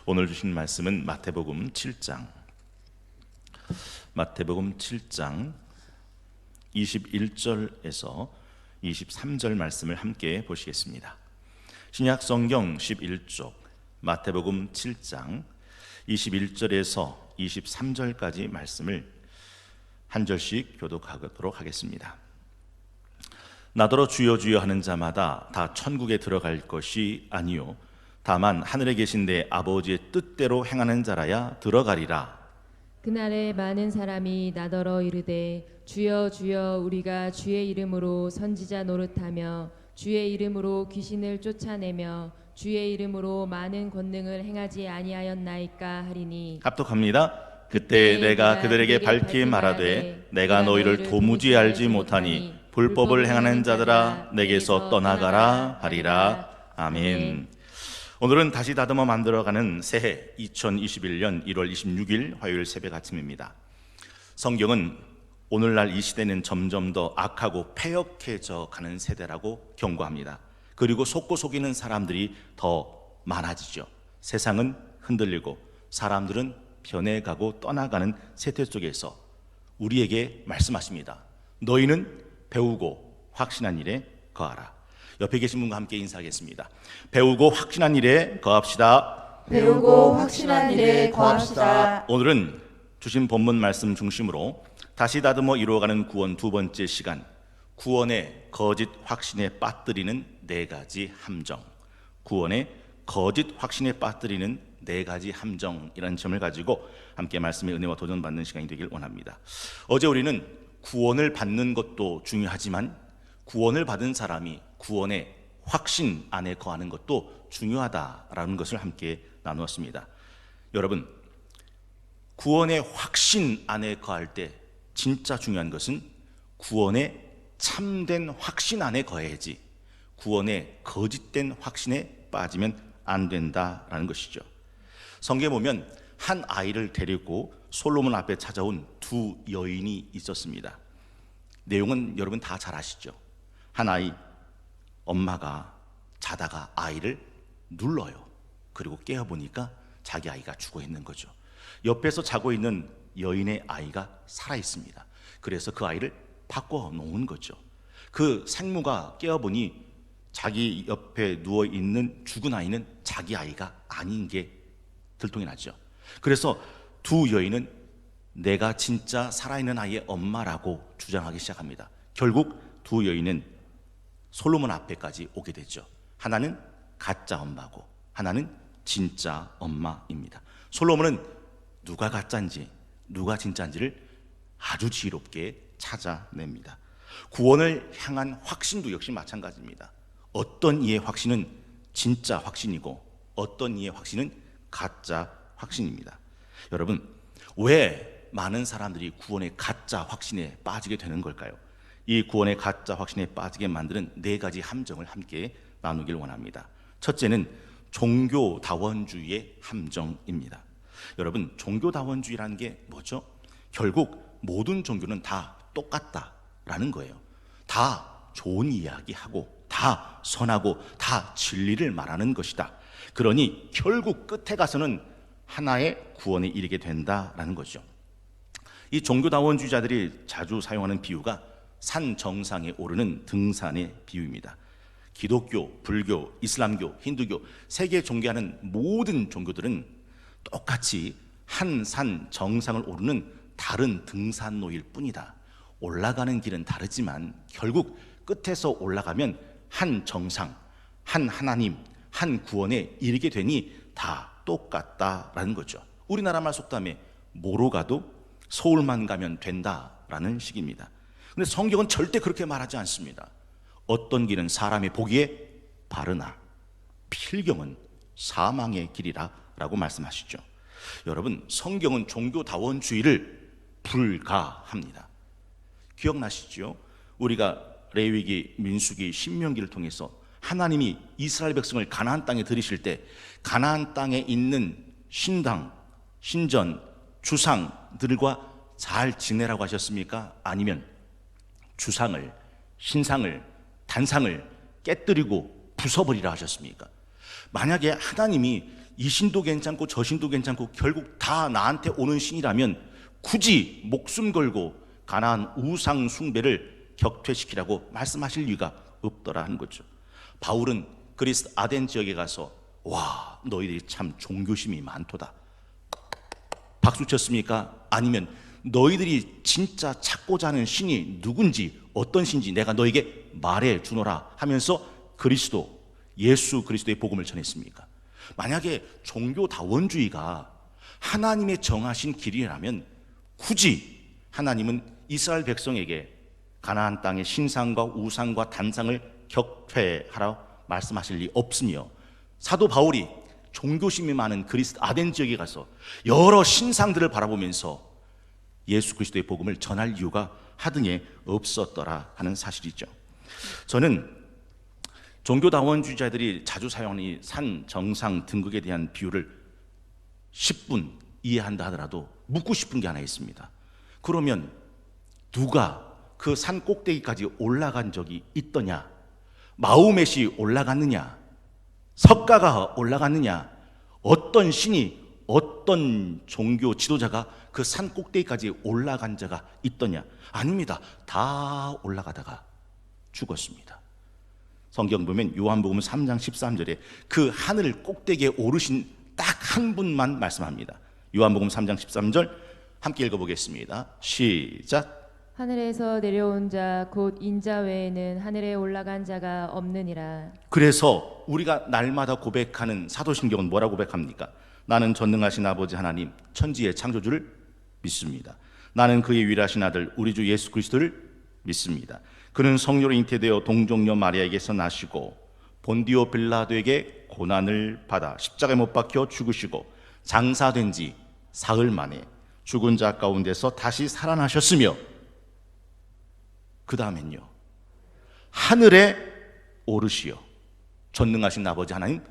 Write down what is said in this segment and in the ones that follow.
오늘 주신 말씀은 마태복음 7장 21절에서 23절 말씀을 함께 보시겠습니다. 신약 성경 11쪽 마태복음 7장 21절에서 23절까지 말씀을 한 절씩 교독하도록 하겠습니다. 나더러 주여 주여 하는 자마다 다 천국에 들어갈 것이 아니요 다만 하늘에 계신 내 아버지의 뜻대로 행하는 자라야 들어가리라. 그날에 많은 사람이 나더러 이르되 주여 주여 우리가 주의 이름으로 선지자 노릇하며 주의 이름으로 귀신을 쫓아내며 주의 이름으로 많은 권능을 행하지 아니하였나이까 하리니. 합독합니다. 그때 내가 그들에게 밝히 말하되 내가 너희를 도무지 알지 못하니 불법을 행하는 자들아 내게서 떠나가라 하리라. 아멘. 오늘은 다시 다듬어 만들어가는 새해 2021년 1월 26일 화요일 새벽 아침입니다. 성경은 오늘날 이 시대는 점점 더 악하고 패역해져 가는 세대라고 경고합니다. 그리고 속고 속이는 사람들이 더 많아지죠. 세상은 흔들리고 사람들은 변해가고 떠나가는 세태 속에서 우리에게 말씀하십니다. 너희는 배우고 확신한 일에 거하라. 옆에 계신 분과 함께 인사하겠습니다. 배우고 확신한 일에 거합시다. 배우고 확신한 일에 거합시다. 오늘은 주신 본문 말씀 중심으로 다시 다듬어 이루어가는 구원 두 번째 시간, 구원의 거짓 확신에 빠뜨리는 네 가지 함정. 구원의 거짓 확신에 빠뜨리는 네 가지 함정이라는 점을 가지고 함께 말씀의 은혜와 도전받는 시간이 되길 원합니다. 어제 우리는 구원을 받는 것도 중요하지만 구원을 받은 사람이 구원의 확신 안에 거하는 것도 중요하다라는 것을 함께 나누었습니다. 여러분, 구원의 확신 안에 거할 때 진짜 중요한 것은 구원의 참된 확신 안에 거해야지 구원의 거짓된 확신에 빠지면 안 된다라는 것이죠. 성경에 보면 한 아이를 데리고 솔로몬 앞에 찾아온 두 여인이 있었습니다. 내용은 여러분 다 잘 아시죠? 한 아이, 엄마가 자다가 아이를 눌러요. 그리고 깨어보니까 자기 아이가 죽어 있는 거죠. 옆에서 자고 있는 여인의 아이가 살아 있습니다. 그래서 그 아이를 바꿔 놓은 거죠. 그 생모가 깨어보니 자기 옆에 누워 있는 죽은 아이는 자기 아이가 아닌 게 들통이 나죠. 그래서 두 여인은 내가 진짜 살아있는 아이의 엄마라고 주장하기 시작합니다. 결국 두 여인은 솔로몬 앞에까지 오게 되죠. 하나는 가짜 엄마고 하나는 진짜 엄마입니다. 솔로몬은 누가 가짜인지 누가 진짜인지를 아주 지혜롭게 찾아냅니다. 구원을 향한 확신도 역시 마찬가지입니다. 어떤 이의 확신은 진짜 확신이고 어떤 이의 확신은 가짜 확신입니다. 여러분, 왜 많은 사람들이 구원의 가짜 확신에 빠지게 되는 걸까요? 이 구원의 가짜 확신에 빠지게 만드는 네 가지 함정을 함께 나누길 원합니다. 첫째는 종교다원주의의 함정입니다. 여러분, 종교다원주의라는 게 뭐죠? 결국 모든 종교는 다 똑같다라는 거예요. 다 좋은 이야기하고 다 선하고 다 진리를 말하는 것이다. 그러니 결국 끝에 가서는 하나의 구원에 이르게 된다라는 거죠. 이 종교다원주의자들이 자주 사용하는 비유가 산 정상에 오르는 등산의 비유입니다. 기독교, 불교, 이슬람교, 힌두교, 세계 존경하는 모든 종교들은 똑같이 한 산 정상을 오르는 다른 등산로일 뿐이다. 올라가는 길은 다르지만 결국 끝에서 올라가면 한 정상, 한 하나님, 한 구원에 이르게 되니 다 똑같다라는 거죠. 우리나라 말 속담에 뭐로 가도 서울만 가면 된다라는 식입니다. 근데 성경은 절대 그렇게 말하지 않습니다. 어떤 길은 사람이 보기에 바르나 필경은 사망의 길이라 라고 말씀하시죠. 여러분, 성경은 종교다원주의를 불가합니다. 기억나시죠? 우리가 레위기, 민수기, 신명기를 통해서 하나님이 이스라엘 백성을 가나안 땅에 들이실 때 가나안 땅에 있는 신당, 신전, 주상들과 잘 지내라고 하셨습니까? 아니면 주상을, 신상을, 단상을 깨뜨리고 부숴버리라 하셨습니까? 만약에 하나님이 이 신도 괜찮고 저 신도 괜찮고 결국 다 나한테 오는 신이라면 굳이 목숨 걸고 가나안 우상 숭배를 격퇴시키라고 말씀하실 이유가 없더라 하는 거죠. 바울은 그리스 아덴 지역에 가서 와, 너희들이 참 종교심이 많도다. 박수 쳤습니까? 아니면 너희들이 진짜 찾고자 하는 신이 누군지 어떤 신인지 내가 너에게 말해 주노라 하면서 그리스도, 예수 그리스도의 복음을 전했습니까? 만약에 종교다원주의가 하나님의 정하신 길이라면 굳이 하나님은 이스라엘 백성에게 가나안 땅의 신상과 우상과 단상을 격퇴하라 말씀하실 리 없으며, 사도 바울이 종교심이 많은 그리스 아덴 지역에 가서 여러 신상들을 바라보면서 예수 그리스도의 복음을 전할 이유가 하등에 없었더라 하는 사실이죠. 저는 종교다원주의자들이 자주 사용하는 이 산 정상 등극에 대한 비유를 10분 이해한다 하더라도 묻고 싶은 게 하나 있습니다. 그러면 누가 그 산 꼭대기까지 올라간 적이 있더냐? 마호멧이 올라갔느냐? 석가가 올라갔느냐? 어떤 신이, 어떤 종교 지도자가 그 산 꼭대기까지 올라간 자가 있더냐? 아닙니다. 다 올라가다가 죽었습니다. 성경 보면 요한복음 3장 13절에 그 하늘 꼭대기에 오르신 딱 한 분만 말씀합니다. 요한복음 3장 13절 함께 읽어보겠습니다. 시작. 하늘에서 내려온 자 곧 인자 외에는 하늘에 올라간 자가 없느니라. 그래서 우리가 날마다 고백하는 사도신경은 뭐라고 고백합니까? 나는 전능하신 아버지 하나님 천지의 창조주를 믿습니다. 나는 그의 유일하신 아들 우리 주 예수 그리스도를 믿습니다. 그는 성령으로 잉태되어 동정녀 마리아에게서 나시고 본디오 빌라도에게 고난을 받아 십자가에 못 박혀 죽으시고 장사된 지 사흘 만에 죽은 자 가운데서 다시 살아나셨으며, 그 다음엔요, 하늘에 오르시어 전능하신 아버지 하나님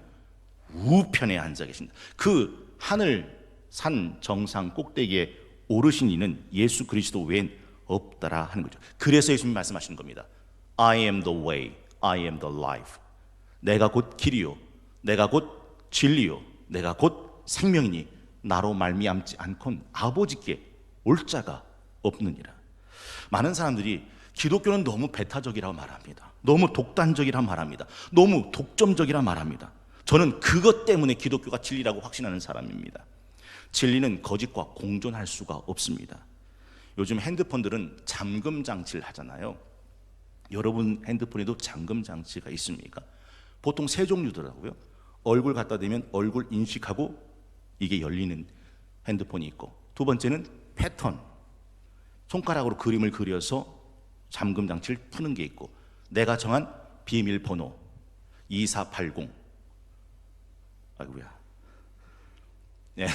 우편에 앉아 계신다. 그 하늘 산 정상 꼭대기에 오르신 이는 예수 그리스도 외엔 없더라 하는 거죠. 그래서 예수님이 말씀하시는 겁니다. I am the way, I am the life. 내가 곧 길이요, 내가 곧 진리요, 내가 곧 생명이니 나로 말미암지 않곤 아버지께 올 자가 없느니라. 많은 사람들이 기독교는 너무 배타적이라고 말합니다. 너무 독단적이라 말합니다. 너무 독점적이라 말합니다. 저는 그것 때문에 기독교가 진리라고 확신하는 사람입니다. 진리는 거짓과 공존할 수가 없습니다. 요즘 핸드폰들은 잠금 장치를 하잖아요. 여러분 핸드폰에도 잠금 장치가 있습니까? 보통 세 종류더라고요. 얼굴 갖다 대면 얼굴 인식하고 이게 열리는 핸드폰이 있고, 두 번째는 패턴, 손가락으로 그림을 그려서 잠금 장치를 푸는 게 있고, 내가 정한 비밀번호 2480, 아이고야, 네.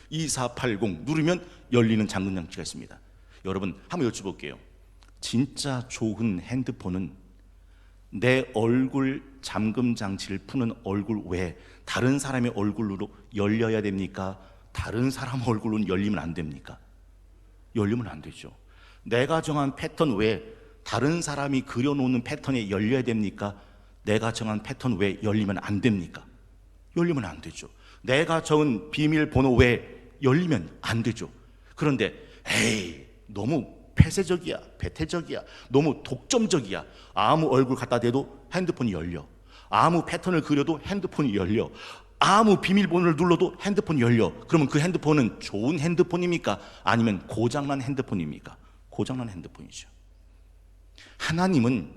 2480 누르면 열리는 잠금 장치가 있습니다. 여러분 한번 여쭤볼게요. 진짜 좋은 핸드폰은 내 얼굴 잠금 장치를 푸는 얼굴 외에 다른 사람의 얼굴로 열려야 됩니까? 다른 사람 얼굴로는 열리면 안 됩니까? 열리면 안 되죠. 내가 정한 패턴 외에 다른 사람이 그려놓는 패턴에 열려야 됩니까? 내가 정한 패턴 외에 열리면 안 됩니까? 열리면 안 되죠. 내가 적은 비밀번호 외에 열리면 안 되죠. 그런데 에이, 너무 폐쇄적이야, 배타적이야, 너무 독점적이야. 아무 얼굴 갖다 대도 핸드폰이 열려. 아무 패턴을 그려도 핸드폰이 열려. 아무 비밀번호를 눌러도 핸드폰이 열려. 그러면 그 핸드폰은 좋은 핸드폰입니까? 아니면 고장난 핸드폰입니까? 고장난 핸드폰이죠. 하나님은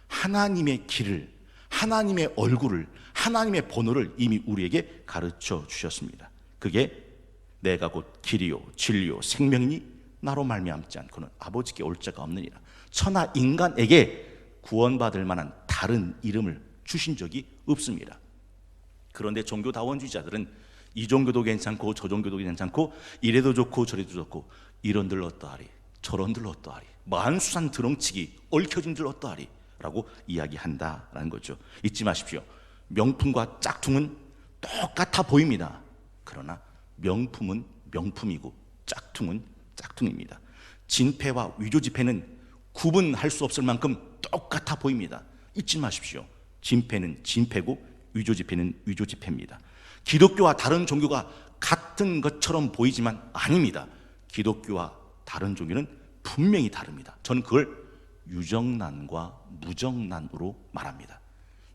하나님의 길을, 하나님의 얼굴을, 하나님의 번호를 이미 우리에게 가르쳐 주셨습니다. 그게 내가 곧 길이요 진리요 생명이니 나로 말미암지 않고는 아버지께 올 자가 없느니라. 천하 인간에게 구원받을 만한 다른 이름을 주신 적이 없습니다. 그런데 종교다원주의자들은 이 종교도 괜찮고 저 종교도 괜찮고 이래도 좋고 저래도 좋고 이런들 어떠하리 저런들 어떠하리 만수산 드렁치기 얽혀진들 어떠하리 라고 이야기한다라는 거죠. 잊지 마십시오. 명품과 짝퉁은 똑같아 보입니다. 그러나 명품은 명품이고 짝퉁은 짝퉁입니다. 진패와 위조지패는 구분할 수 없을 만큼 똑같아 보입니다. 잊지 마십시오. 진패는 진패고 위조지패는 위조지패입니다. 기독교와 다른 종교가 같은 것처럼 보이지만 아닙니다. 기독교와 다른 종교는 분명히 다릅니다. 저는 그걸 유정란과 무정란으로 말합니다.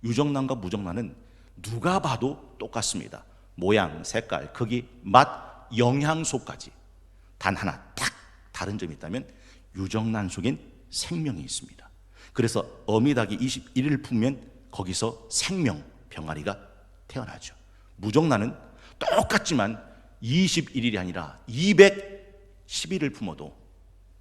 유정란과 무정란은 누가 봐도 똑같습니다. 모양, 색깔, 크기, 맛, 영양소까지. 단 하나 딱 다른 점이 있다면 유정란 속엔 생명이 있습니다. 그래서 어미닭이 21일 품면 거기서 생명, 병아리가 태어나죠. 무정란은 똑같지만 21일이 아니라 210일을 품어도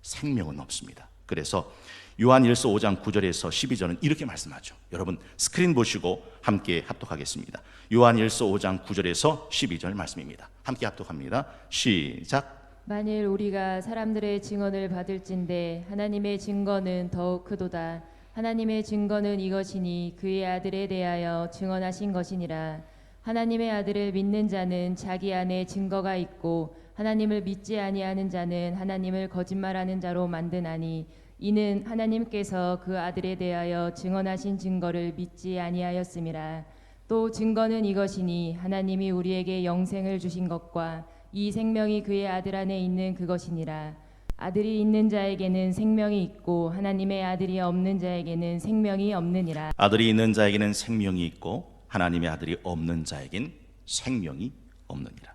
생명은 없습니다. 그래서 요한일서 5장 9절에서 12절은 이렇게 말씀하죠. 여러분 스크린 보시고 함께 합독하겠습니다. 요한일서 5장 9절에서 12절 말씀입니다. 함께 합독합니다. 시작. 만일 우리가 사람들의 증언을 받을진대 하나님의 증거는 더욱 크도다. 하나님의 증거는 이것이니 그의 아들에 대하여 증언하신 것이니라. 하나님의 아들을 믿는 자는 자기 안에 증거가 있고 하나님을 믿지 아니하는 자는 하나님을 거짓말하는 자로 만드나니 이는 하나님께서 그 아들에 대하여 증언하신 증거를 믿지 아니하였음이라. 또 증거는 이것이니 하나님이 우리에게 영생을 주신 것과 이 생명이 그의 아들 안에 있는 그것이니라. 아들이 있는 자에게는 생명이 있고 하나님의 아들이 없는 자에게는 생명이 없느니라. 아들이 있는 자에게는 생명이 있고 하나님의 아들이 없는 자에게는 생명이 없느니라.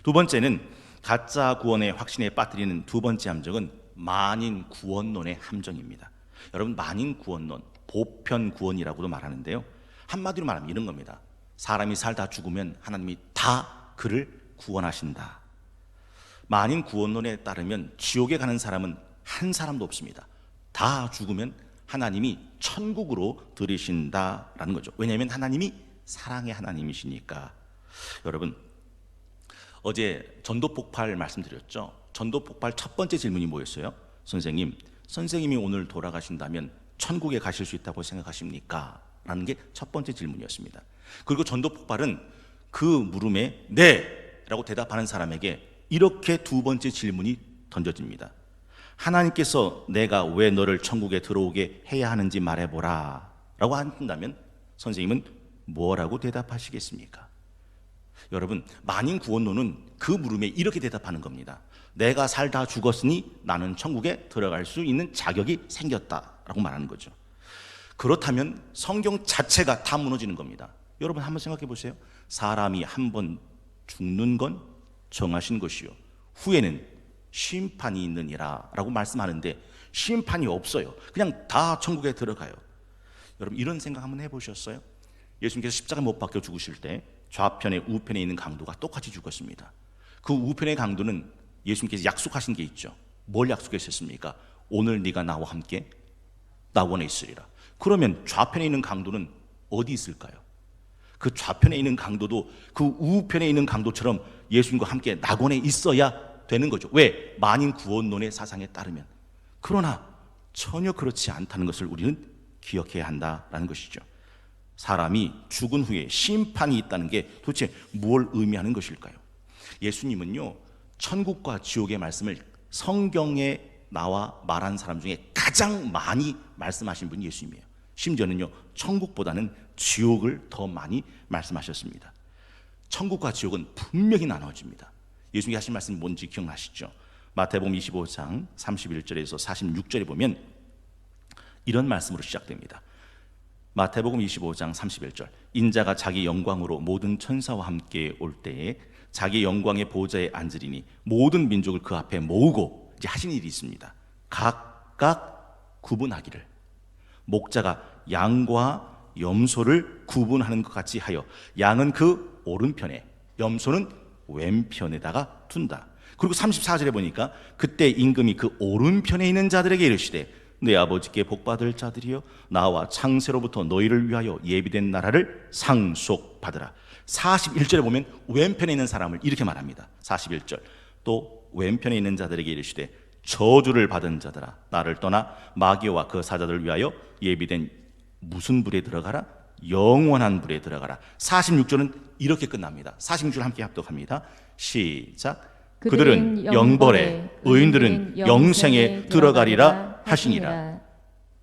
두 번째는 가짜 구원의 확신에 빠뜨리는 두 번째 함정은 만인 구원론의 함정입니다. 여러분 만인 구원론, 보편 구원이라고도 말하는데요. 한마디로 말하면 이런 겁니다. 사람이 살다 죽으면 하나님이 다 그를 구원하신다. 만인 구원론에 따르면 지옥에 가는 사람은 한 사람도 없습니다. 다 죽으면 하나님이 천국으로 들이신다라는 거죠. 왜냐하면 하나님이 사랑의 하나님이시니까. 여러분 어제 전도폭발 말씀드렸죠. 전도폭발 첫 번째 질문이 뭐였어요? 선생님이 오늘 돌아가신다면 천국에 가실 수 있다고 생각하십니까? 라는 게 첫 번째 질문이었습니다. 그리고 전도폭발은 그 물음에 네! 라고 대답하는 사람에게 이렇게 두 번째 질문이 던져집니다. 하나님께서 내가 왜 너를 천국에 들어오게 해야 하는지 말해보라 라고 한다면 선생님은 뭐라고 대답하시겠습니까? 여러분 만인 구원론은 그 물음에 이렇게 대답하는 겁니다. 내가 살다 죽었으니 나는 천국에 들어갈 수 있는 자격이 생겼다라고 말하는 거죠. 그렇다면 성경 자체가 다 무너지는 겁니다. 여러분 한번 생각해 보세요. 사람이 한 번 죽는 건 정하신 것이요 후에는 심판이 있느니라 라고 말씀하는데 심판이 없어요. 그냥 다 천국에 들어가요. 여러분 이런 생각 한번 해보셨어요? 예수님께서 십자가 못 박혀 죽으실 때 좌편에 우편에 있는 강도가 똑같이 죽었습니다. 그 우편의 강도는 예수님께서 약속하신 게 있죠. 뭘 약속하셨습니까? 오늘 네가 나와 함께 낙원에 있으리라. 그러면 좌편에 있는 강도는 어디 있을까요? 그 좌편에 있는 강도도 그 우편에 있는 강도처럼 예수님과 함께 낙원에 있어야 되는 거죠. 왜? 만인 구원론의 사상에 따르면. 그러나 전혀 그렇지 않다는 것을 우리는 기억해야 한다라는 것이죠. 사람이 죽은 후에 심판이 있다는 게 도대체 뭘 의미하는 것일까요? 예수님은요 천국과 지옥의 말씀을 성경에 나와 말한 사람 중에 가장 많이 말씀하신 분이 예수님이에요. 심지어는요 천국보다는 지옥을 더 많이 말씀하셨습니다. 천국과 지옥은 분명히 나눠집니다. 예수님이 하신 말씀이 뭔지 기억나시죠? 마태복음 25장 31절에서 46절에 보면 이런 말씀으로 시작됩니다. 마태복음 25장 31절 인자가 자기 영광으로 모든 천사와 함께 올 때에 자기 영광의 보좌에 앉으리니 모든 민족을 그 앞에 모으고 이제 하신 일이 있습니다. 각각 구분하기를 목자가 양과 염소를 구분하는 것 같이 하여 양은 그 오른편에 염소는 왼편에다가 둔다. 그리고 34절에 보니까 그때 임금이 그 오른편에 있는 자들에게 이르시되 내 아버지께 복받을 자들이여 나와 창세로부터 너희를 위하여 예비된 나라를 상속받으라. 41절에 보면 왼편에 있는 사람을 이렇게 말합니다. 41절 또 왼편에 있는 자들에게 이르시되 저주를 받은 자들아 나를 떠나 마귀와 그 사자들을 위하여 예비된 무슨 불에 들어가라? 영원한 불에 들어가라. 46절은 이렇게 끝납니다. 46절 함께 합독합니다. 시작. 그들은 영벌에 의인들은 영생에 들어가리라 하시니라.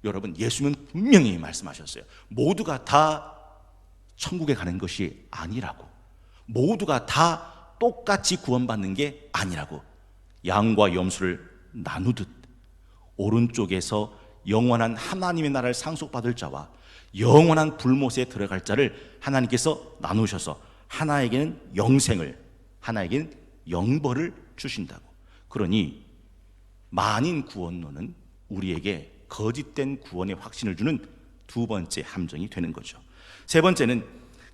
여러분 예수님은 분명히 말씀하셨어요. 모두가 다 천국에 가는 것이 아니라고. 모두가 다 똑같이 구원받는 게 아니라고. 양과 염소를 나누듯 오른쪽에서 영원한 하나님의 나라를 상속받을 자와 영원한 불못에 들어갈 자를 하나님께서 나누셔서 하나에게는 영생을, 하나에게는 영벌을 주신다고. 그러니 만인 구원론은 우리에게 거짓된 구원의 확신을 주는 두 번째 함정이 되는 거죠. 세 번째는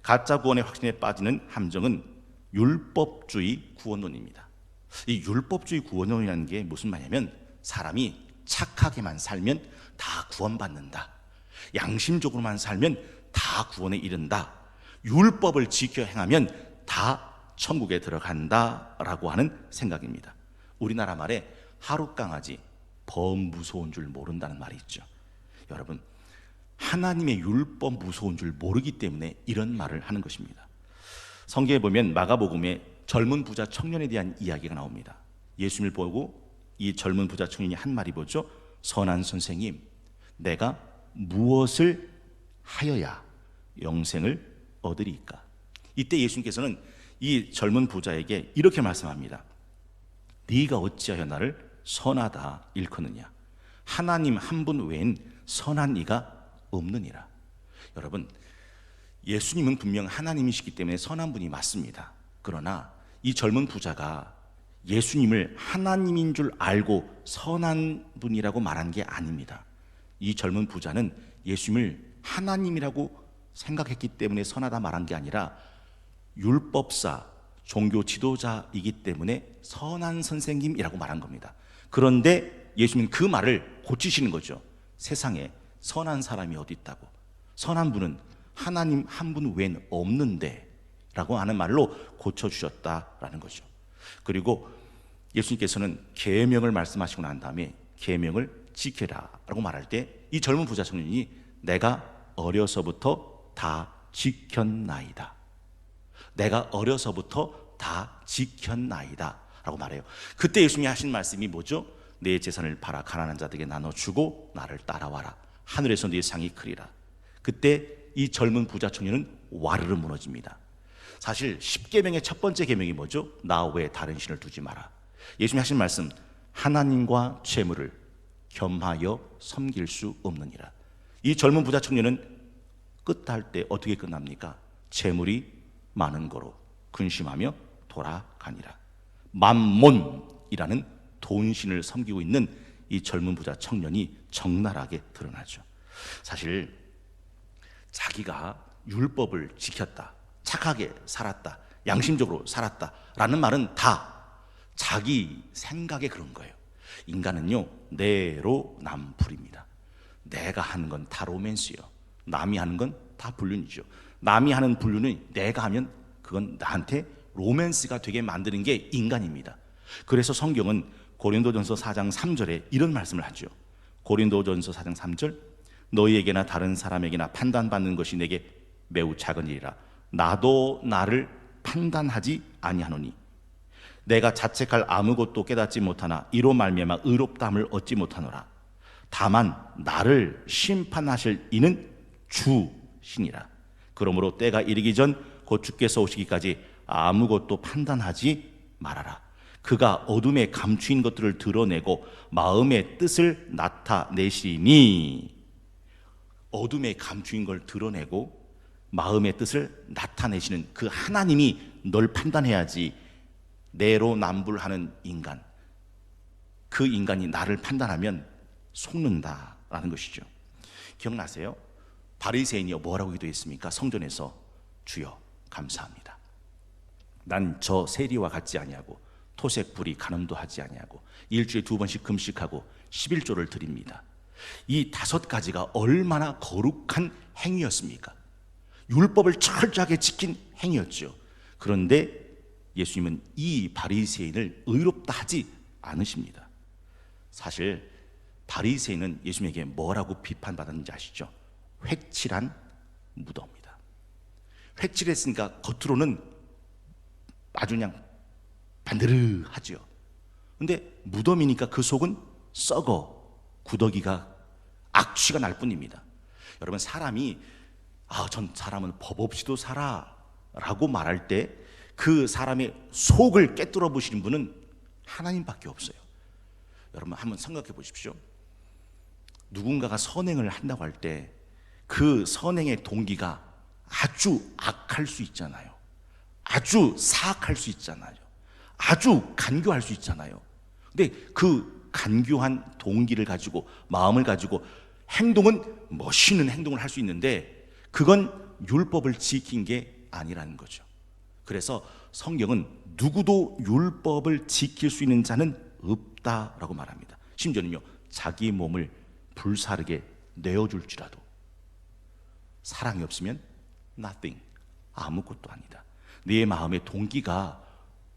가짜 구원의 확신에 빠지는 함정은 율법주의 구원론입니다. 이 율법주의 구원론이라는 게 무슨 말이냐면 사람이 착하게만 살면 다 구원받는다, 양심적으로만 살면 다 구원에 이른다, 율법을 지켜 행하면 다 천국에 들어간다라고 하는 생각입니다. 우리나라 말에 하룻강아지 범 무서운 줄 모른다는 말이 있죠. 여러분, 하나님의 율법 무서운 줄 모르기 때문에 이런 말을 하는 것입니다. 성경에 보면 마가복음에 젊은 부자 청년에 대한 이야기가 나옵니다. 예수님을 보고 이 젊은 부자 청년이 한 말이 뭐죠? 선한 선생님, 내가 무엇을 하여야 영생을 얻으리까? 이때 예수님께서는 이 젊은 부자에게 이렇게 말씀합니다. 네가 어찌하여 나를 선하다 일컫느냐? 하나님 한 분 외엔 선한 이가 없느니라. 여러분, 예수님은 분명 하나님이시기 때문에 선한 분이 맞습니다. 그러나 이 젊은 부자가 예수님을 하나님인 줄 알고 선한 분이라고 말한 게 아닙니다. 이 젊은 부자는 예수님을 하나님이라고 생각했기 때문에 선하다 말한 게 아니라 율법사, 종교 지도자이기 때문에 선한 선생님이라고 말한 겁니다. 그런데 예수님은 그 말을 고치시는 거죠. 세상에 선한 사람이 어디 있다고? 선한 분은 하나님 한 분 외엔 없는데 라고 하는 말로 고쳐주셨다라는 거죠. 그리고 예수님께서는 계명을 말씀하시고 난 다음에 계명을 지켜라 라고 말할 때 이 젊은 부자 청년이 내가 어려서부터 다 지켰나이다, 내가 어려서부터 다 지켰나이다 라고 말해요. 그때 예수님이 하신 말씀이 뭐죠? 내 재산을 팔아 가난한 자들에게 나눠주고 나를 따라와라, 하늘에서 네 상이 크리라. 그때 이 젊은 부자 청년은 와르르 무너집니다. 사실 10계명의 첫 번째 계명이 뭐죠? 나 외에 다른 신을 두지 마라. 예수님이 하신 말씀, 하나님과 재물을 겸하여 섬길 수 없느니라. 이 젊은 부자 청년은 끝할 때 어떻게 끝납니까? 재물이 많은 거로 근심하며 돌아가니라. 맘몬이라는 돈신을 섬기고 있는 이 젊은 부자 청년이 적나라하게 드러나죠. 사실 자기가 율법을 지켰다, 착하게 살았다, 양심적으로 살았다 라는 말은 다 자기 생각에 그런 거예요. 인간은요, 내로남불입니다. 내가 하는 건 다 로맨스요, 남이 하는 건 다 불륜이죠. 남이 하는 불륜은 내가 하면 그건 나한테 로맨스가 되게 만드는 게 인간입니다. 그래서 성경은 고린도전서 4장 3절에 이런 말씀을 하죠. 고린도전서 4장 3절, 너희에게나 다른 사람에게나 판단받는 것이 내게 매우 작은 일이라 나도 나를 판단하지 아니하노니 내가 자책할 아무것도 깨닫지 못하나 이로 말미암아 의롭다함을 얻지 못하노라. 다만 나를 심판하실 이는 주시니라. 그러므로 때가 이르기 전 곧 주께서 오시기까지 아무것도 판단하지 말아라. 그가 어둠에 감추인 것들을 드러내고 마음의 뜻을 나타내시니, 어둠에 감추인 걸 드러내고 마음의 뜻을 나타내시는 그 하나님이 널 판단해야지. 내로남불하는 인간, 그 인간이 나를 판단하면 속는다라는 것이죠. 기억나세요? 바리새인이 뭐라고 기도했습니까? 성전에서 주여 감사합니다. 난 저 세리와 같지 아니하고 토색불이 간음도 하지 아니하고 일주일에 2번씩 금식하고 11조를 드립니다. 이 5가지가 얼마나 거룩한 행위였습니까? 율법을 철저하게 지킨 행위였죠. 그런데 예수님은 이 바리새인을 의롭다 하지 않으십니다. 사실 바리새인은 예수님에게 뭐라고 비판받았는지 아시죠? 획칠한 무덤이다. 획칠했으니까 겉으로는 아주 그냥 반드르하죠. 근데 무덤이니까 그 속은 썩어 구더기가 악취가 날 뿐입니다. 여러분, 사람이 전 사람은 법 없이도 살아 라고 말할 때 그 사람의 속을 깨뚫어 보시는 분은 하나님밖에 없어요. 여러분 한번 생각해 보십시오. 누군가가 선행을 한다고 할 때 그 선행의 동기가 아주 악할 수 있잖아요. 아주 사악할 수 있잖아요. 아주 간교할 수 있잖아요. 근데 그 간교한 동기를 가지고, 마음을 가지고 행동은 멋있는 행동을 할 수 있는데 그건 율법을 지킨 게 아니라는 거죠. 그래서 성경은 누구도 율법을 지킬 수 있는 자는 없다라고 말합니다. 심지어는요, 자기 몸을 불사르게 내어줄지라도 사랑이 없으면 nothing, 아무것도 아니다. 네 마음의 동기가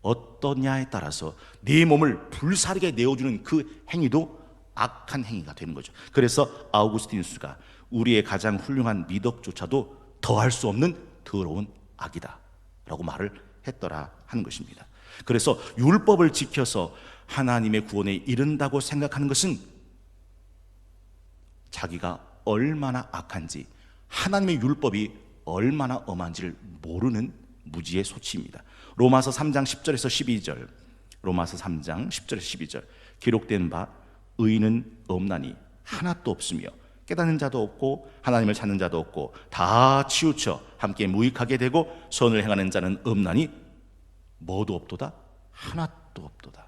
어떠냐에 따라서 네 몸을 불사르게 내어주는 그 행위도 악한 행위가 되는 거죠. 그래서 아우구스티누스가 우리의 가장 훌륭한 미덕조차도 더할 수 없는 더러운 악이다 라고 말을 했더라 하는 것입니다. 그래서 율법을 지켜서 하나님의 구원에 이른다고 생각하는 것은 자기가 얼마나 악한지, 하나님의 율법이 얼마나 엄한지를 모르는 무지의 소치입니다. 로마서 3장 10절에서 12절, 로마서 3장 10절에서 12절 기록된 바 의인은 없나니 하나도 없으며 깨닫는 자도 없고 하나님을 찾는 자도 없고 다 치우쳐 함께 무익하게 되고 선을 행하는 자는 없나니 뭐도 없도다, 하나도 없도다.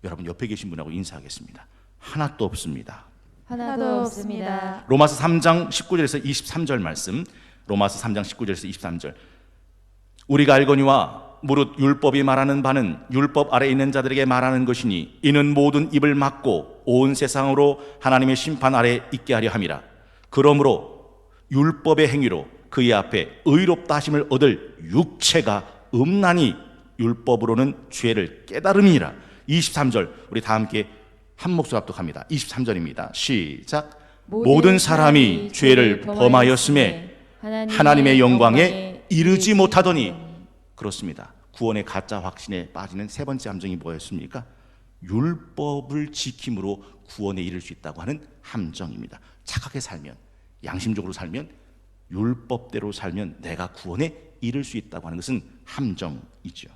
여러분 옆에 계신 분하고 인사하겠습니다. 하나도 없습니다. 하나도 없습니다. 로마서 3장 19절에서 23절 말씀, 로마서 3장 19절에서 23절 우리가 알거니와 무릇 율법이 말하는 바는 율법 아래 있는 자들에게 말하는 것이니 이는 모든 입을 막고 온 세상으로 하나님의 심판 아래 있게 하려 함이라. 그러므로 율법의 행위로 그의 앞에 의롭다 하심을 얻을 육체가 없나니 율법으로는 죄를 깨달음이라. 23절 우리 다 함께 한 목소리 합독합니다. 23절입니다. 시작. 모든 사람이 죄를 범하였음에 하나님의 영광에 이르지 못하더니. 그렇습니다. 구원의 가짜 확신에 빠지는 세 번째 함정이 뭐였습니까? 율법을 지킴으로 구원에 이를 수 있다고 하는 함정입니다. 착하게 살면, 양심적으로 살면, 율법대로 살면 내가 구원에 이를 수 있다고 하는 것은 함정이죠.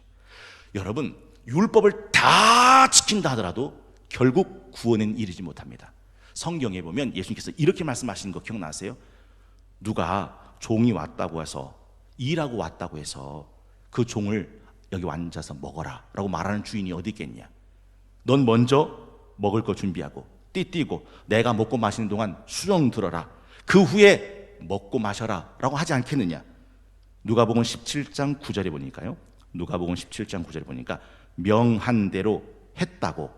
여러분, 율법을 다 지킨다 하더라도 결국 구원엔 이르지 못합니다. 성경에 보면 예수님께서 이렇게 말씀하시는 거 기억나세요? 누가 종이 왔다고 해서, 일하고 왔다고 해서 그 종을 여기 앉아서 먹어라 라고 말하는 주인이 어디 있겠냐? 넌 먼저 먹을 거 준비하고 띠띠고 내가 먹고 마시는 동안 수정 들어라, 그 후에 먹고 마셔라 라고 하지 않겠느냐? 누가복음 17장 9절에 보니까요, 누가복음 17장 9절에 보니까 명한 대로 했다고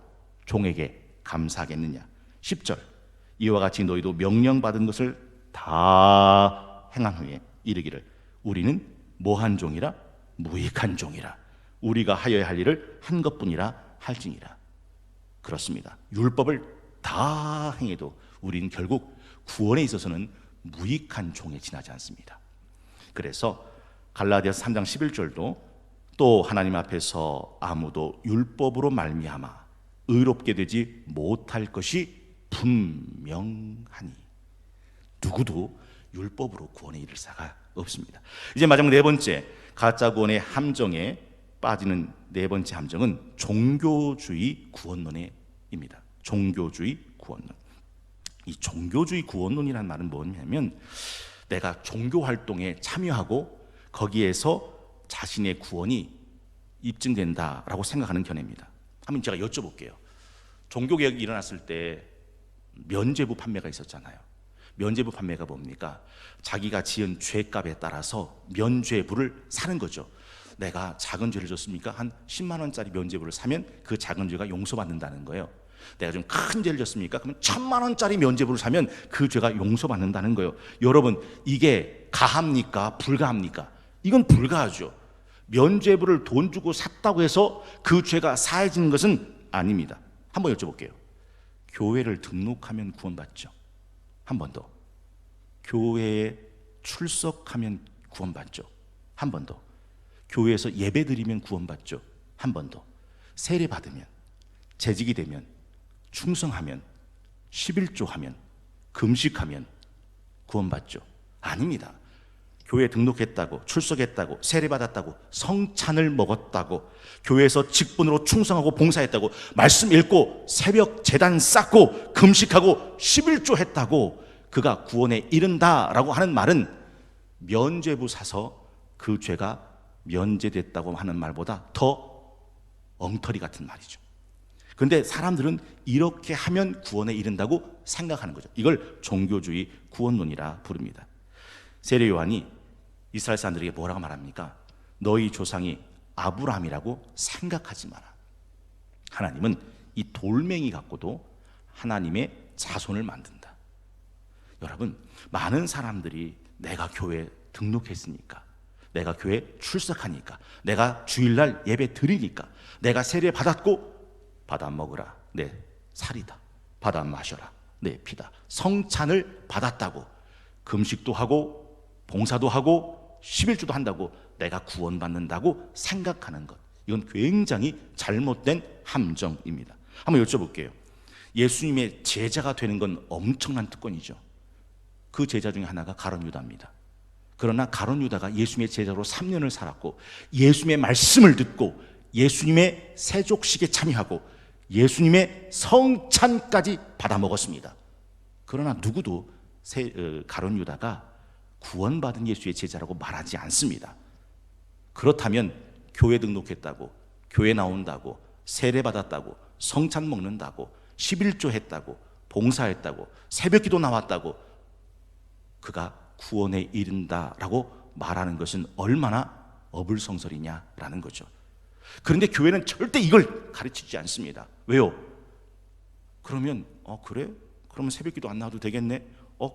종에게 감사하겠느냐? 10절 이와 같이 너희도 명령받은 것을 다 행한 후에 이르기를 우리는 뭐한 종이라? 무익한 종이라. 우리가 하여야 할 일을 한 것뿐이라 할지니라. 그렇습니다. 율법을 다 행해도 우리는 결국 구원에 있어서는 무익한 종에 지나지 않습니다. 그래서 갈라디아서 3장 11절도 또 하나님 앞에서 아무도 율법으로 말미암아 의롭게 되지 못할 것이 분명하니. 누구도 율법으로 구원에 이를 자가 없습니다. 이제 마지막 네 번째, 가짜 구원의 함정에 빠지는 네 번째 함정은 종교주의 구원론입니다. 종교주의 구원론. 이 종교주의 구원론이라는 말은 뭐냐면 내가 종교 활동에 참여하고 거기에서 자신의 구원이 입증된다라고 생각하는 견해입니다. 한번 제가 여쭤볼게요. 종교개혁이 일어났을 때 면죄부 판매가 있었잖아요. 면죄부 판매가 뭡니까? 자기가 지은 죄값에 따라서 면죄부를 사는 거죠. 내가 작은 죄를 졌습니까? 한 10만 원짜리 면죄부를 사면 그 작은 죄가 용서받는다는 거예요. 내가 좀 큰 죄를 졌습니까? 그러면 1000만 원짜리 면죄부를 사면 그 죄가 용서받는다는 거예요. 여러분, 이게 가합니까? 불가합니까? 이건 불가하죠. 면죄부를 돈 주고 샀다고 해서 그 죄가 사해지는 것은 아닙니다. 한번 여쭤볼게요. 교회를 등록하면 구원받죠? 한 번 더. 교회에 출석하면 구원받죠? 한 번 더. 교회에서 예배 드리면 구원받죠? 한 번 더. 세례 받으면, 재직이 되면, 충성하면, 11조 하면, 금식하면 구원받죠? 아닙니다. 교회 등록했다고, 출석했다고, 세례받았다고, 성찬을 먹었다고, 교회에서 직분으로 충성하고 봉사했다고, 말씀 읽고 새벽 제단 쌓고 금식하고 11조 했다고 그가 구원에 이른다라고 하는 말은 면죄부 사서 그 죄가 면제됐다고 하는 말보다 더 엉터리 같은 말이죠. 그런데 사람들은 이렇게 하면 구원에 이른다고 생각하는 거죠. 이걸 종교주의 구원론이라 부릅니다. 세례 요한이 이스라엘 사람들에게 뭐라고 말합니까? 너희 조상이 아브라함이라고 생각하지 마라. 하나님은 이 돌멩이 갖고도 하나님의 자손을 만든다. 여러분, 많은 사람들이 내가 교회에 등록했으니까, 내가 교회에 출석하니까, 내가 주일날 예배 드리니까, 내가 세례 받았고 받아 먹으라 내 살이다, 받아 마셔라 내 피다, 성찬을 받았다고 금식도 하고 봉사도 하고 11주도 한다고 내가 구원받는다고 생각하는 것, 이건 굉장히 잘못된 함정입니다. 한번 여쭤볼게요. 예수님의 제자가 되는 건 엄청난 특권이죠. 그 제자 중에 하나가 가룟 유다입니다. 그러나 가룟 유다가 예수님의 제자로 3년을 살았고 예수님의 말씀을 듣고 예수님의 세족식에 참여하고 예수님의 성찬까지 받아 먹었습니다. 그러나 누구도 가룟 유다가 구원받은 예수의 제자라고 말하지 않습니다. 그렇다면 교회 등록했다고, 교회 나온다고, 세례 받았다고, 성찬 먹는다고, 11조 했다고, 봉사했다고, 새벽기도 나왔다고 그가 구원에 이른다라고 말하는 것은 얼마나 어불성설이냐라는 거죠. 그런데 교회는 절대 이걸 가르치지 않습니다. 왜요? 그러면 그래? 그러면 새벽기도 안 나와도 되겠네?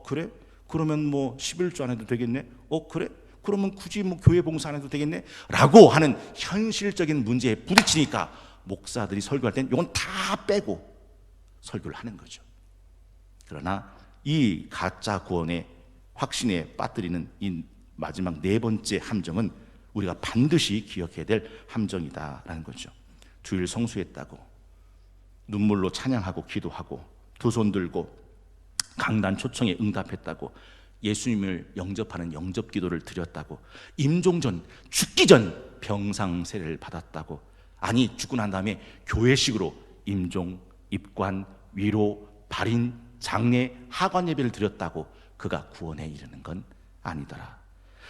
그래? 그러면 뭐 11조 안 해도 되겠네? 그래? 그러면 굳이 뭐 교회 봉사 안 해도 되겠네? 라고 하는 현실적인 문제에 부딪히니까 목사들이 설교할 땐 이건 다 빼고 설교를 하는 거죠. 그러나 이 가짜 구원의 확신에 빠뜨리는 이 마지막 네 번째 함정은 우리가 반드시 기억해야 될 함정이다라는 거죠. 주일 성수했다고, 눈물로 찬양하고 기도하고, 두 손 들고 강단 초청에 응답했다고, 예수님을 영접하는 영접 기도를 드렸다고, 임종 전, 죽기 전 병상 세례를 받았다고, 아니 죽고 난 다음에 교회식으로 임종, 입관, 위로, 발인, 장례, 하관 예배를 드렸다고 그가 구원에 이르는 건 아니더라.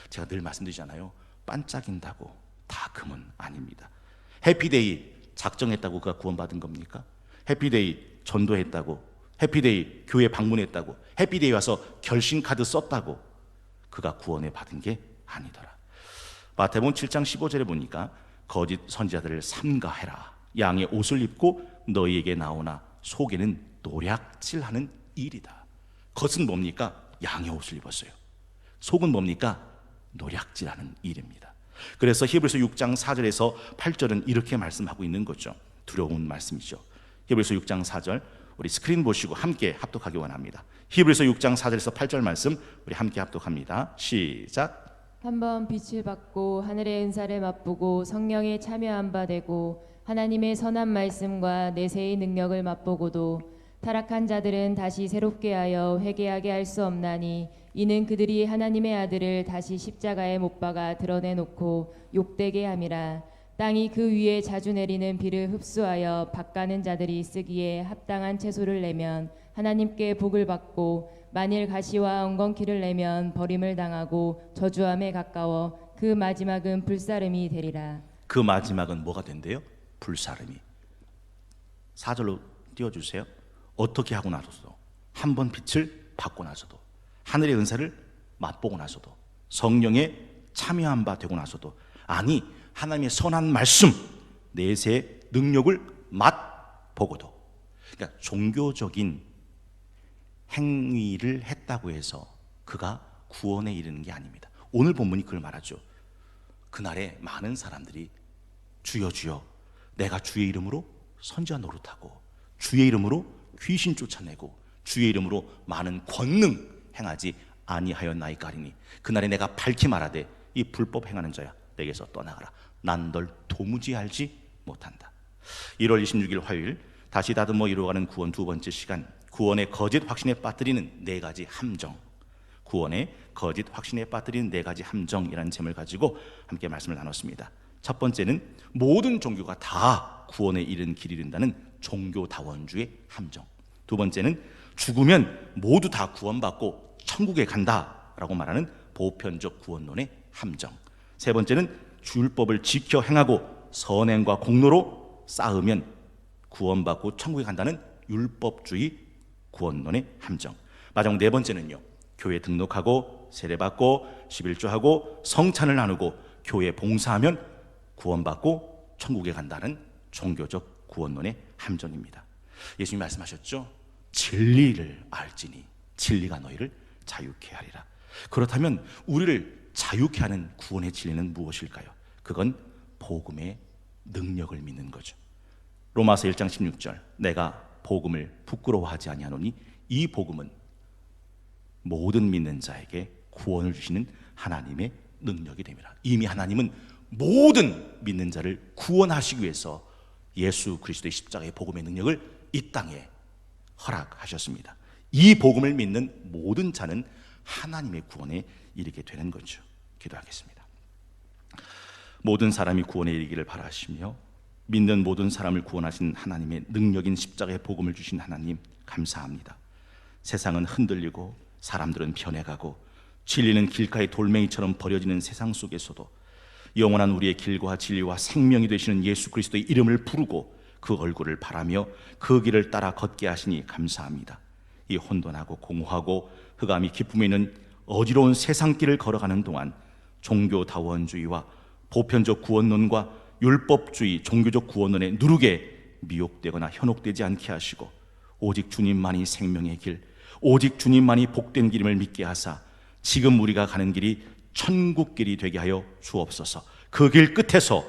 제가 늘 말씀드리잖아요. 반짝인다고 다 금은 아닙니다. 해피데이 작정했다고 그가 구원받은 겁니까? 해피데이 전도했다고, 해피데이 교회 방문했다고, 해피데이 와서 결신카드 썼다고 그가 구원에 받은 게 아니더라. 마태복음 7장 15절에 보니까 거짓 선지자들을 삼가해라. 양의 옷을 입고 너희에게 나오나 속에는 노략질하는 일이다. 겉은 뭡니까? 양의 옷을 입었어요. 속은 뭡니까? 노략질하는 일입니다. 그래서 히브리서 6장 4절에서 8절은 이렇게 말씀하고 있는 거죠. 두려운 말씀이죠. 히브리서 6장 4절 우리 스크린 보시고 함께 합독하기 원합니다. 히브리서 6장 4절에서 8절 말씀 우리 함께 합독합니다. 시작. 한번 빛을 받고 하늘의 은사를 맛보고 성령에 참여한 바 되고 하나님의 선한 말씀과 내세의 능력을 맛보고도 타락한 자들은 다시 새롭게 하여 회개하게 할 수 없나니 이는 그들이 하나님의 아들을 다시 십자가에 못 박아 드러내놓고 욕되게 함이라. 땅이 그 위에 자주 내리는 비를 흡수하여 밭가는 자들이 쓰기에 합당한 채소를 내면 하나님께 복을 받고 만일 가시와 엉겅퀴를 내면 버림을 당하고 저주함에 가까워 그 마지막은 불사름이 되리라. 그 마지막은 뭐가 된대요? 불사름이. 4절로 띄워주세요. 어떻게 하고 나서도, 한 번 빛을 받고 나서도, 하늘의 은사를 맛보고 나서도, 성령에 참여한 바 되고 나서도, 아니 하나님의 선한 말씀, 내세의 능력을 맛보고도, 그러니까 종교적인 행위를 했다고 해서 그가 구원에 이르는 게 아닙니다. 오늘 본문이 그걸 말하죠. 그날에 많은 사람들이 주여 주여 내가 주의 이름으로 선지자 노릇하고 주의 이름으로 귀신 쫓아내고 주의 이름으로 많은 권능 행하지 아니하였나이까 하리니 그날에 내가 밝히 말하되 이 불법 행하는 자야 내게서 떠나가라. 난 널 도무지 알지 못한다. 1월 26일 화요일 다시 다듬어 이루어가는 구원 두 번째 시간, 구원의 거짓 확신에 빠뜨리는 네 가지 함정. 구원의 거짓 확신에 빠뜨린 네 가지 함정이라는 제목을 가지고 함께 말씀을 나눴습니다. 첫 번째는 모든 종교가 다 구원에 이른 길이 된다는 종교다원주의 함정. 두 번째는 죽으면 모두 다 구원받고 천국에 간다라고 말하는 보편적 구원론의 함정. 세 번째는 율법을 지켜 행하고 선행과 공로로 쌓으면 구원받고 천국에 간다는 율법주의 구원론의 함정. 마지막 네 번째는요, 교회 등록하고 세례받고 11조하고 성찬을 나누고 교회 봉사하면 구원받고 천국에 간다는 종교적 구원론의 함정입니다. 예수님이 말씀하셨죠. 진리를 알지니 진리가 너희를 자유케 하리라. 그렇다면 우리를 자유케 하는 구원의 진리는 무엇일까요? 그건 복음의 능력을 믿는 거죠. 로마서 1장 16절, 내가 복음을 부끄러워하지 아니하노니 이 복음은 모든 믿는 자에게 구원을 주시는 하나님의 능력이 됩니다. 이미 하나님은 모든 믿는 자를 구원하시기 위해서 예수 그리스도의 십자가의 복음의 능력을 이 땅에 허락하셨습니다. 이 복음을 믿는 모든 자는 하나님의 구원에 이르게 되는 거죠. 기도하겠습니다. 모든 사람이 구원에 이르기를 바라시며 믿는 모든 사람을 구원하신 하나님의 능력인 십자가의 복음을 주신 하나님 감사합니다. 세상은 흔들리고 사람들은 변해가고 진리는 길가의 돌멩이처럼 버려지는 세상 속에서도 영원한 우리의 길과 진리와 생명이 되시는 예수 그리스도의 이름을 부르고 그 얼굴을 바라며 그 길을 따라 걷게 하시니 감사합니다. 이 혼돈하고 공허하고 흑암이 기쁨에 있는 어지러운 세상길을 걸어가는 동안 종교다원주의와 보편적 구원론과 율법주의 종교적 구원론에 누르게 미혹되거나 현혹되지 않게 하시고 오직 주님만이 생명의 길, 오직 주님만이 복된 길임을 믿게 하사 지금 우리가 가는 길이 천국길이 되게 하여 주옵소서. 그 길 끝에서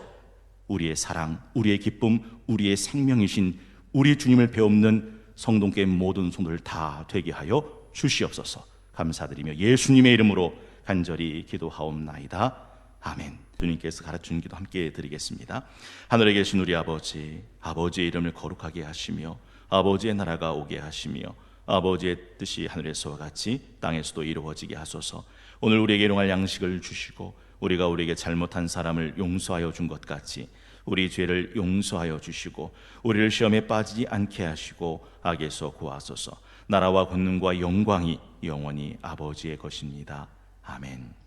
우리의 사랑, 우리의 기쁨, 우리의 생명이신 우리 주님을 배움는 성동교의 모든 성도를 다 되게 하여 주시옵소서. 감사드리며 예수님의 이름으로 간절히 기도하옵나이다. 아멘. 주님께서 가르치는 기도 함께 드리겠습니다. 하늘에 계신 우리 아버지, 아버지의 이름을 거룩하게 하시며 아버지의 나라가 오게 하시며 아버지의 뜻이 하늘에서와 같이 땅에서도 이루어지게 하소서. 오늘 우리에게 일용할 양식을 주시고 우리가 우리에게 잘못한 사람을 용서하여 준 것 같이 우리 죄를 용서하여 주시고 우리를 시험에 빠지지 않게 하시고 악에서 구하소서. 나라와 권능과 영광이 영원히 아버지의 것입니다. 아멘.